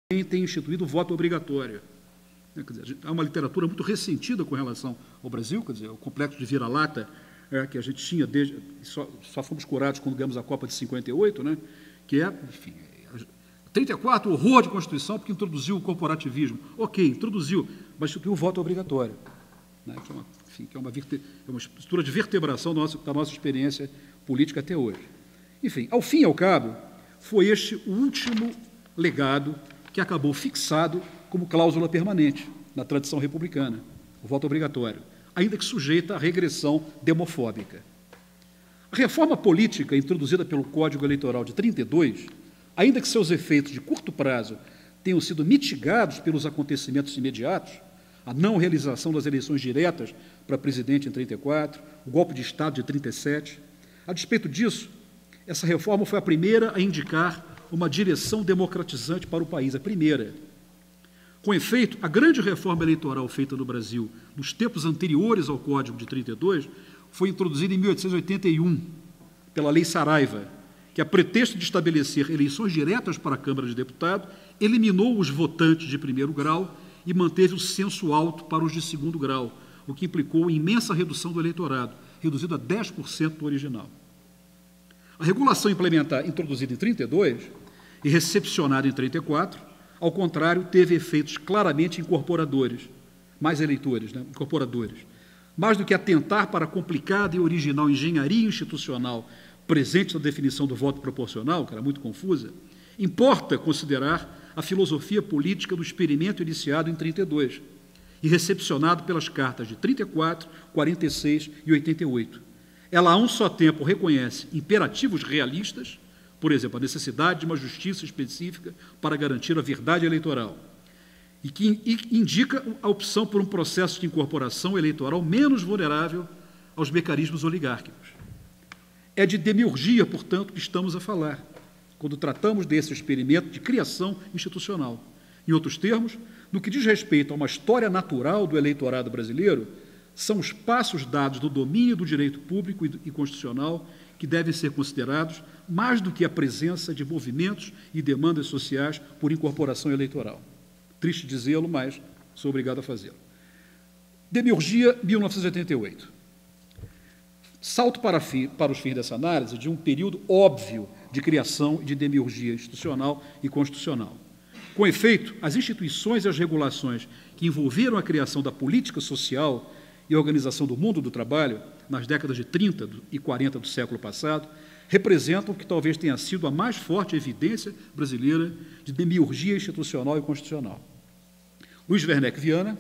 tem instituído o voto obrigatório. Quer dizer, há uma literatura muito ressentida com relação ao Brasil, quer dizer, o complexo de vira-lata que a gente tinha desde... Só fomos curados quando ganhamos a Copa de 58, né, que é, enfim... 34, horror de Constituição, porque introduziu o corporativismo. Ok, introduziu, mas instituiu o voto obrigatório, né, que é uma estrutura de vertebração da nossa experiência política até hoje. Enfim, ao fim e ao cabo, foi este o último legado que acabou fixado como cláusula permanente na tradição republicana, o voto obrigatório, ainda que sujeita à regressão demofóbica. A reforma política introduzida pelo Código Eleitoral de 32, ainda que seus efeitos de curto prazo tenham sido mitigados pelos acontecimentos imediatos, a não realização das eleições diretas para presidente em 34, o golpe de Estado de 37, a despeito disso, essa reforma foi a primeira a indicar uma direção democratizante para o país, a primeira. Com efeito, a grande reforma eleitoral feita no Brasil nos tempos anteriores ao Código de 32 foi introduzida em 1881 pela Lei Saraiva, que, a pretexto de estabelecer eleições diretas para a Câmara de Deputados, eliminou os votantes de primeiro grau e manteve o censo alto para os de segundo grau, o que implicou imensa redução do eleitorado, reduzido a 10% do original. A regulação introduzida em 32 e recepcionada em 34, ao contrário, teve efeitos claramente incorporadores, mais eleitores, né, incorporadores. Mais do que atentar para a complicada e original engenharia institucional presente na definição do voto proporcional, que era muito confusa, importa considerar a filosofia política do experimento iniciado em 32 e recepcionado pelas cartas de 34, 46 e 88. Ela, a um só tempo, reconhece imperativos realistas, por exemplo, a necessidade de uma justiça específica para garantir a verdade eleitoral, e que indica a opção por um processo de incorporação eleitoral menos vulnerável aos mecanismos oligárquicos. É de demiurgia, portanto, que estamos a falar, quando tratamos desse experimento de criação institucional. Em outros termos, no que diz respeito a uma história natural do eleitorado brasileiro, são os passos dados do domínio do direito público e constitucional que devem ser considerados mais do que a presença de movimentos e demandas sociais por incorporação eleitoral. Triste dizê-lo, mas sou obrigado a fazê-lo. Demiurgia, 1988. Salto para os fins dessa análise de um período óbvio de criação e de demiurgia institucional e constitucional. Com efeito, as instituições e as regulações que envolveram a criação da política social e a organização do mundo do trabalho nas décadas de 30 e 40 do século passado representam o que talvez tenha sido a mais forte evidência brasileira de demiurgia institucional e constitucional. Luiz Werneck Viana,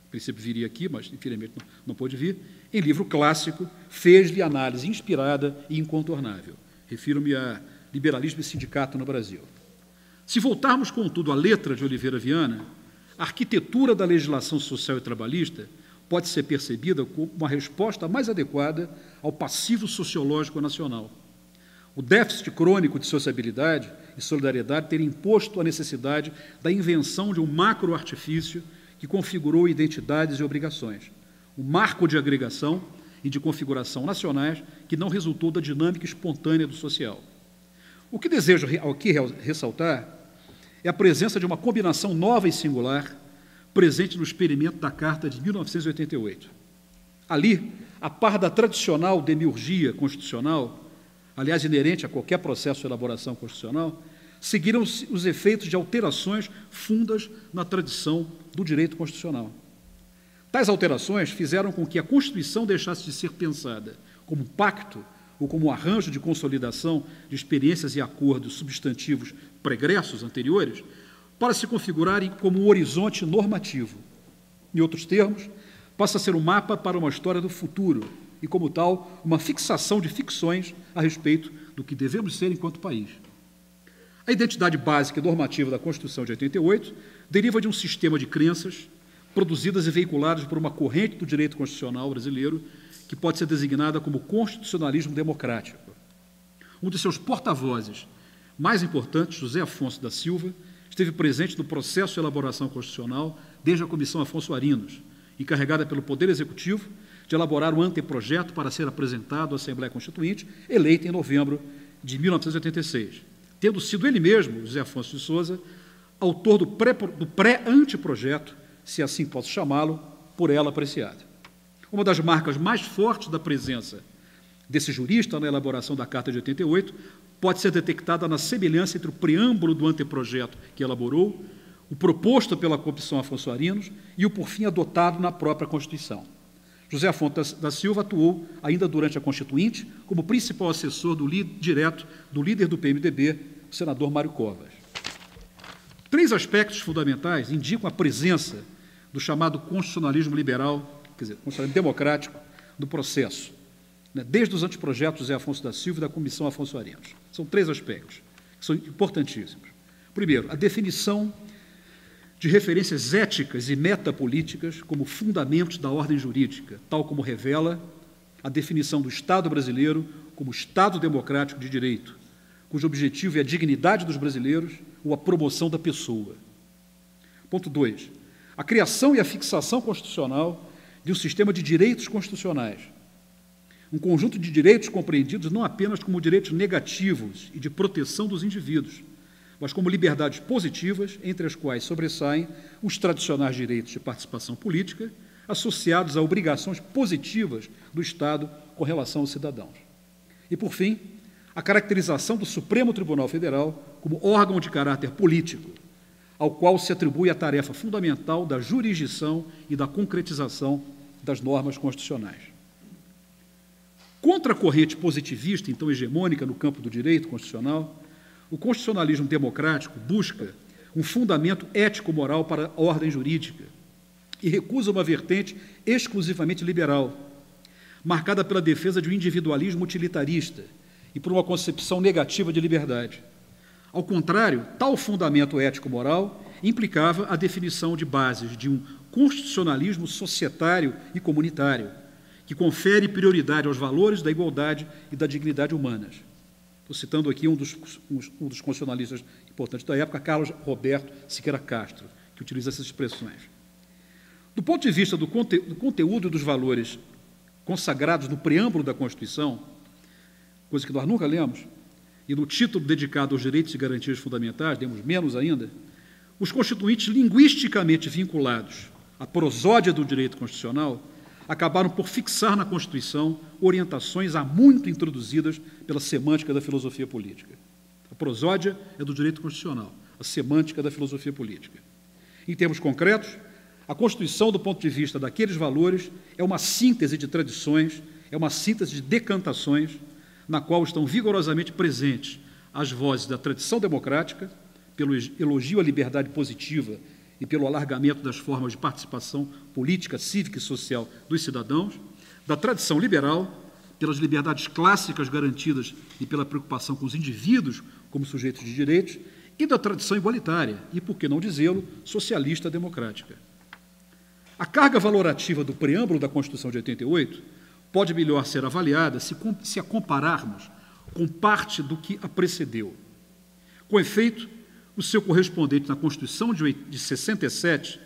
a princípio viria aqui, mas infelizmente não pôde vir, em livro clássico, fez-lhe análise inspirada e incontornável. Refiro-me a Liberalismo e Sindicato no Brasil. Se voltarmos, contudo, à letra de Oliveira Viana, a arquitetura da legislação social e trabalhista pode ser percebida como uma resposta mais adequada ao passivo sociológico nacional. O déficit crônico de sociabilidade e solidariedade teria imposto a necessidade da invenção de um macro-artifício que configurou identidades e obrigações, um marco de agregação e de configuração nacionais que não resultou da dinâmica espontânea do social. O que desejo aqui ressaltar é a presença de uma combinação nova e singular presente no experimento da Carta de 1988. Ali, a par da tradicional demiurgia constitucional, aliás, inerente a qualquer processo de elaboração constitucional, seguiram os efeitos de alterações fundas na tradição do direito constitucional. Tais alterações fizeram com que a Constituição deixasse de ser pensada como pacto ou como arranjo de consolidação de experiências e acordos substantivos pregressos anteriores, para se configurarem como um horizonte normativo. Em outros termos, passa a ser um mapa para uma história do futuro e, como tal, uma fixação de ficções a respeito do que devemos ser enquanto país. A identidade básica e normativa da Constituição de 88 deriva de um sistema de crenças produzidas e veiculadas por uma corrente do direito constitucional brasileiro que pode ser designada como constitucionalismo democrático. Um de seus porta-vozes mais importantes, José Afonso da Silva, esteve presente no processo de elaboração constitucional desde a Comissão Afonso Arinos, encarregada pelo Poder Executivo de elaborar um anteprojeto para ser apresentado à Assembleia Constituinte, eleita em novembro de 1986, tendo sido ele mesmo, José Afonso de Souza, autor do pré-anteprojeto, se assim posso chamá-lo, por ela apreciado. Uma das marcas mais fortes da presença desse jurista na elaboração da Carta de 88 pode ser detectada na semelhança entre o preâmbulo do anteprojeto que elaborou, o proposto pela Comissão Afonso Arinos e o, por fim, adotado na própria Constituição. José Afonso da Silva atuou, ainda durante a Constituinte, como principal assessor direto do líder do PMDB, o senador Mário Covas. 3 aspectos fundamentais indicam a presença do chamado constitucionalismo liberal, quer dizer, constitucionalismo democrático, no processo, desde os anteprojetos José Afonso da Silva e da Comissão Afonso Arinos. São 3 aspectos que são importantíssimos. Primeiro, a definição de referências éticas e metapolíticas como fundamentos da ordem jurídica, tal como revela a definição do Estado brasileiro como Estado democrático de direito, cujo objetivo é a dignidade dos brasileiros ou a promoção da pessoa. Ponto 2. A criação e a fixação constitucional de um sistema de direitos constitucionais, um conjunto de direitos compreendidos não apenas como direitos negativos e de proteção dos indivíduos, mas como liberdades positivas, entre as quais sobressaem os tradicionais direitos de participação política, associados a obrigações positivas do Estado com relação aos cidadãos. E, por fim, a caracterização do Supremo Tribunal Federal como órgão de caráter político, ao qual se atribui a tarefa fundamental da jurisdição e da concretização das normas constitucionais. Contra a corrente positivista, então hegemônica no campo do direito constitucional, o constitucionalismo democrático busca um fundamento ético-moral para a ordem jurídica e recusa uma vertente exclusivamente liberal, marcada pela defesa de um individualismo utilitarista e por uma concepção negativa de liberdade. Ao contrário, tal fundamento ético-moral implicava a definição de bases de um constitucionalismo societário e comunitário, que confere prioridade aos valores da igualdade e da dignidade humanas. Estou citando aqui um dos constitucionalistas importantes da época, Carlos Roberto Siqueira Castro, que utiliza essas expressões. Do ponto de vista do conteúdo e dos valores consagrados no preâmbulo da Constituição, coisa que nós nunca lemos, e no título dedicado aos direitos e garantias fundamentais, demos menos ainda, os constituintes linguisticamente vinculados à prosódia do direito constitucional acabaram por fixar na Constituição orientações há muito introduzidas pela semântica da filosofia política. A prosódia é do direito constitucional, a semântica da filosofia política. Em termos concretos, a Constituição, do ponto de vista daqueles valores, é uma síntese de tradições, é uma síntese de decantações, na qual estão vigorosamente presentes as vozes da tradição democrática, pelo elogio à liberdade positiva e pelo alargamento das formas de participação política, cívica e social dos cidadãos, da tradição liberal, pelas liberdades clássicas garantidas e pela preocupação com os indivíduos como sujeitos de direitos, e da tradição igualitária, e, por que não dizê-lo, socialista democrática. A carga valorativa do preâmbulo da Constituição de 88 pode melhor ser avaliada se a compararmos com parte do que a precedeu. Com efeito, o seu correspondente na Constituição de 67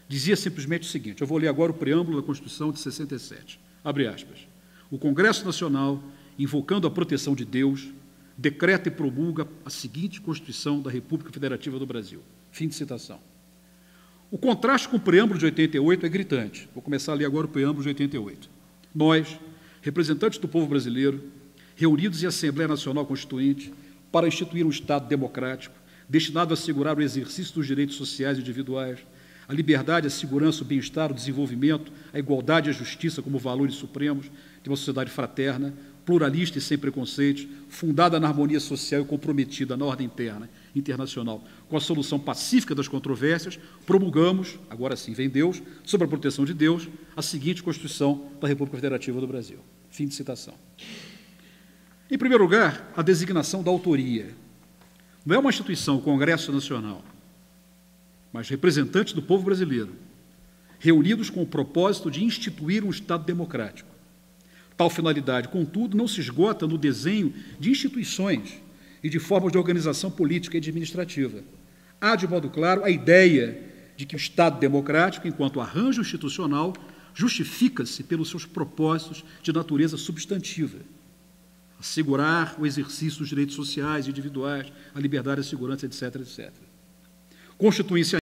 dizia simplesmente o seguinte, eu vou ler agora o preâmbulo da Constituição de 67, abre aspas, o Congresso Nacional, invocando a proteção de Deus, decreta e promulga a seguinte Constituição da República Federativa do Brasil. Fim de citação. O contraste com o preâmbulo de 88 é gritante. Vou começar a ler agora o preâmbulo de 88. Nós, representantes do povo brasileiro, reunidos em Assembleia Nacional Constituinte, para instituir um Estado democrático, destinado a assegurar o exercício dos direitos sociais e individuais, a liberdade, a segurança, o bem-estar, o desenvolvimento, a igualdade e a justiça como valores supremos de uma sociedade fraterna, pluralista e sem preconceitos, fundada na harmonia social e comprometida na ordem interna, internacional, com a solução pacífica das controvérsias, promulgamos, agora sim vem Deus, sob a proteção de Deus, a seguinte Constituição da República Federativa do Brasil. Fim de citação. Em primeiro lugar, a designação da autoria. Não é uma instituição, o Congresso Nacional, mas representantes do povo brasileiro, reunidos com o propósito de instituir um Estado democrático. Tal finalidade, contudo, não se esgota no desenho de instituições e de formas de organização política e administrativa. Há, de modo claro, a ideia de que o Estado democrático, enquanto arranjo institucional, justifica-se pelos seus propósitos de natureza substantiva. Assegurar o exercício dos direitos sociais e individuais, a liberdade, a segurança, etc., etc. constituem-se